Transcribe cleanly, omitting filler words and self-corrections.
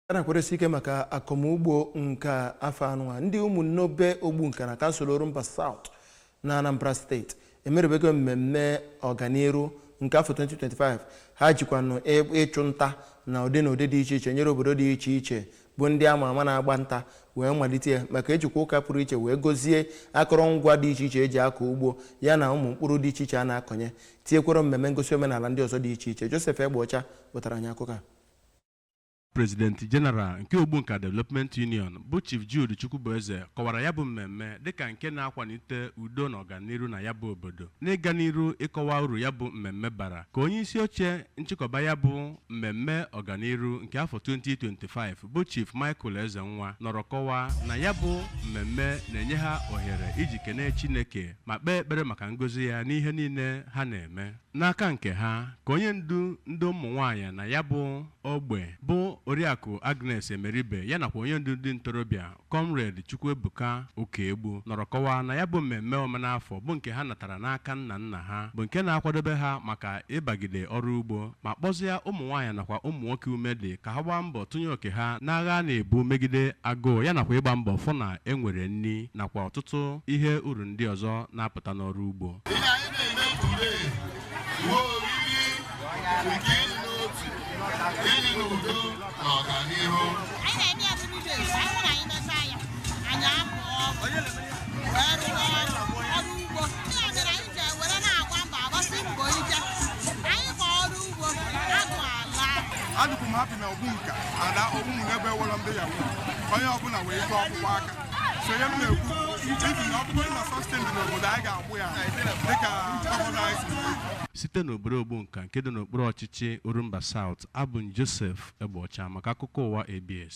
Ana kweresi ike maka akomugbo nka afọ anụ ndị Umunobe ogbu nka na kansụl Orumba South na Anambra State emerebego mmemme Oganiru nke afọ 2025 ha jikwanụ ịchụ nta na ụdị dị iche iche nyere obodo dị iche iche bụ ndị ama ama na-agba nta wee malite maka ejikwa ụka pụrụ iche wee gozie akụrụngwa dị iche iche eji akọ ugbo ya na ụmụ mkpụrụ dị iche iche a na-akọnye tinyekwara mmemme ngosi omenala ndị ọzọ dị iche iche. Joseph Egbocha wetara anyị akụkọ a. President General nke Ogbunka Development Union bụ Chief Jude Chukwubueze kọwara ya bụ mmemme dịka nke na-akwalite udo na ọganiru na ya bụ obodo. N'ịga n'iru ịkọwa uru ya bụ mmemme bara ka onye isi oche nchịkọba ya bụ mmemme ọganiru nke afọ 2025 bụ Chief Michael Ezenwa nọrọ kọwaa na ya bụ mmemme na-enye ha ohere iji kene Chineke ma kpee ekpere maka ngozi ya n'ihe niile ha na-eme. N'aka nke ha ka onye ndu ndị ụmụ nwaanyị na ya bụ ogbe bụ Oriakụ Agnes Emeribe ya nakwa onye ndu ndị ntorobịa Comrade Chukwuebuka Okaibe nọrọ kọwaa na ya bụ mmemme omenafọ bụ nke ha natara n'aka nna nna ha bụ nke na-akwadobe ha maka ịbagide ọrụ ugbo ma kpọzie ụmụ nwaanyị nakwa ụmụ nwoke ume dị ka ha gbaa mbọ tụnye oke ha n'agha na-ebu megide agụụ ya nakwa ịgba mbọ fụ na enwere nri nakwa ọtụtụ ihe uru ndị ọzọ na-apụta n'ọrụ ugbo. Adụkwu m hapi na Ogbunka ada Umunobe Wolombe ya onye ọbụla wee kọọ ọkpụkpọ aka sonye m na-ekwu ibi na ọkpụkpọ na sustain dị n'obodo anyị ga-agbụ ya dịka site n'obodo Ogbunka nke dị n'okpuru ọchịchị Orumba South, abụ Joseph Egbocha maka akụkọ ụwa ABS.